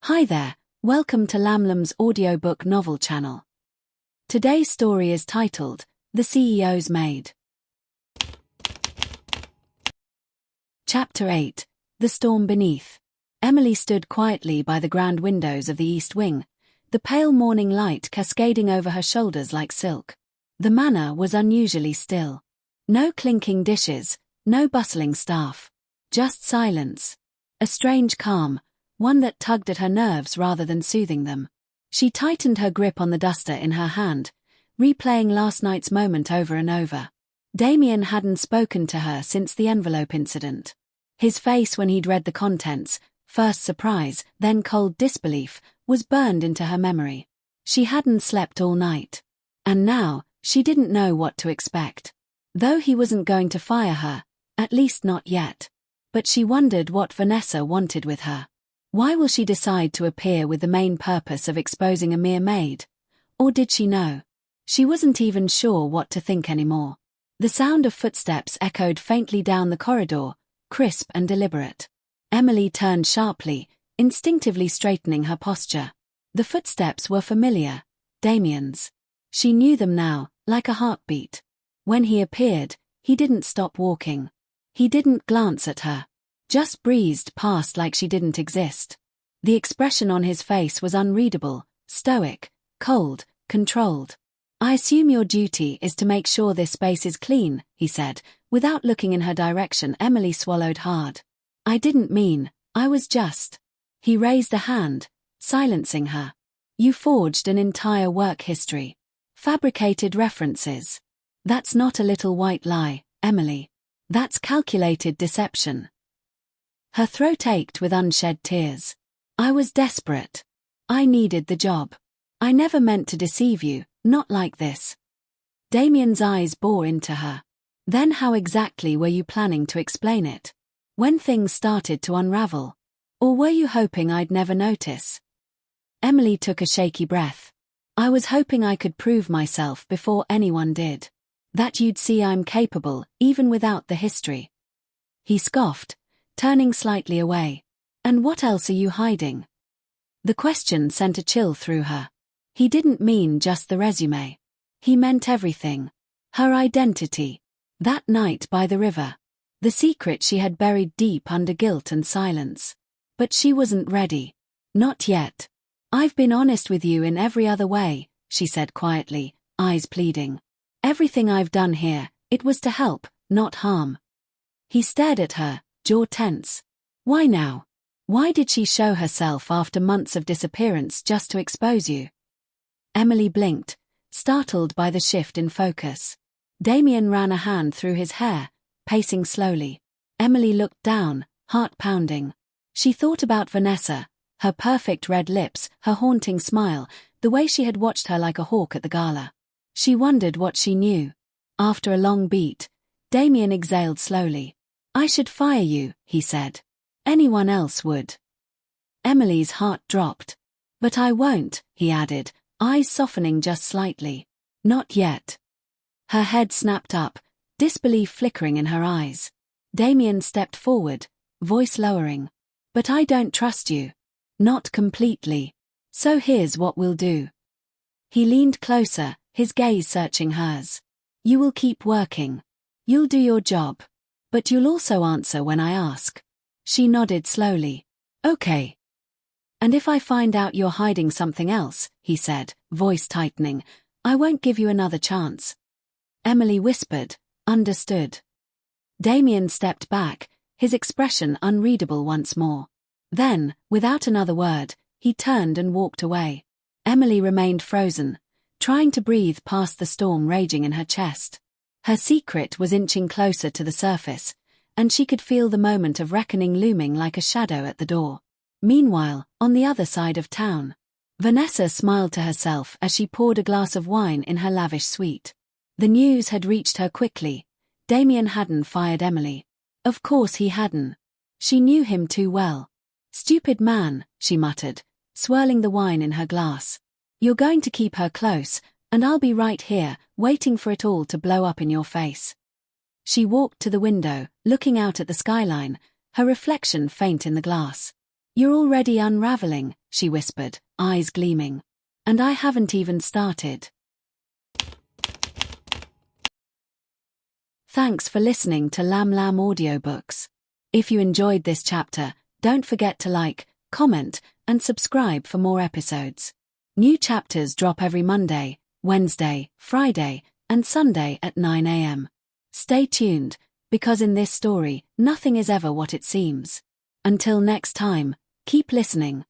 Hi there, welcome to Lamlam's audiobook novel channel. Today's story is titled, The CEO's Maid. Chapter 8, The Storm Beneath. Emily stood quietly by the grand windows of the East Wing, the pale morning light cascading over her shoulders like silk. The manor was unusually still. No clinking dishes, no bustling staff. Just silence. A strange calm, one that tugged at her nerves rather than soothing them. She tightened her grip on the duster in her hand, replaying last night's moment over and over. Damien hadn't spoken to her since the envelope incident. His face when he'd read the contents, first surprise, then cold disbelief, was burned into her memory. She hadn't slept all night. And now, she didn't know what to expect. Though he wasn't going to fire her, at least not yet. But she wondered what Vanessa wanted with her. Why will she decide to appear with the main purpose of exposing a mere maid? Or did she know? She wasn't even sure what to think anymore. The sound of footsteps echoed faintly down the corridor, crisp and deliberate. Emily turned sharply, instinctively straightening her posture. The footsteps were familiar, Damien's. She knew them now, like a heartbeat. When he appeared, he didn't stop walking. He didn't glance at her. Just breezed past like she didn't exist. The expression on his face was unreadable, stoic, cold, controlled. "I assume your duty is to make sure this space is clean," he said. Without looking in her direction, Emily swallowed hard. "I didn't mean, I was just..." He raised a hand, silencing her. "You forged an entire work history. Fabricated references. That's not a little white lie, Emily. That's calculated deception." Her throat ached with unshed tears. "I was desperate. I needed the job. I never meant to deceive you, not like this." Damien's eyes bore into her. "Then how exactly were you planning to explain it? When things started to unravel? Or were you hoping I'd never notice?" Emily took a shaky breath. "I was hoping I could prove myself before anyone did. That you'd see I'm capable, even without the history." He scoffed, turning slightly away. "And what else are you hiding?" The question sent a chill through her. He didn't mean just the resume. He meant everything. Her identity. That night by the river. The secret she had buried deep under guilt and silence. But she wasn't ready. Not yet. "I've been honest with you in every other way," she said quietly, eyes pleading. "Everything I've done here, it was to help, not harm." He stared at her, jaw tense. Why now? Why did she show herself after months of disappearance just to expose you? Emily blinked, startled by the shift in focus. Damien ran a hand through his hair, pacing slowly. Emily looked down, heart pounding. She thought about Vanessa, her perfect red lips, her haunting smile, the way she had watched her like a hawk at the gala. She wondered what she knew. After a long beat, Damien exhaled slowly. "I should fire you," he said. "Anyone else would." Emily's heart dropped. "But I won't," he added, eyes softening just slightly. "Not yet." Her head snapped up, disbelief flickering in her eyes. Damien stepped forward, voice lowering. "But I don't trust you. Not completely. So here's what we'll do." He leaned closer, his gaze searching hers. "You will keep working. You'll do your job. But you'll also answer when I ask." She nodded slowly. "Okay." "And if I find out you're hiding something else," he said, voice tightening, "I won't give you another chance." Emily whispered, "Understood." Damien stepped back, his expression unreadable once more. Then, without another word, he turned and walked away. Emily remained frozen, trying to breathe past the storm raging in her chest. Her secret was inching closer to the surface, and she could feel the moment of reckoning looming like a shadow at the door. Meanwhile, on the other side of town, Vanessa smiled to herself as she poured a glass of wine in her lavish suite. The news had reached her quickly. Damien hadn't fired Emily. Of course he hadn't. She knew him too well. "Stupid man," she muttered, swirling the wine in her glass. "You're going to keep her close, and I'll be right here, waiting for it all to blow up in your face." She walked to the window, looking out at the skyline, her reflection faint in the glass. You're already unraveling, she whispered, eyes gleaming. And I haven't even started. Thanks for listening to Lamlam Audiobooks. If you enjoyed this chapter, don't forget to like, comment, and subscribe for more episodes. New chapters drop every Monday, Wednesday, Friday, and Sunday at 9 a.m. Stay tuned, because in this story, nothing is ever what it seems. Until next time, keep listening.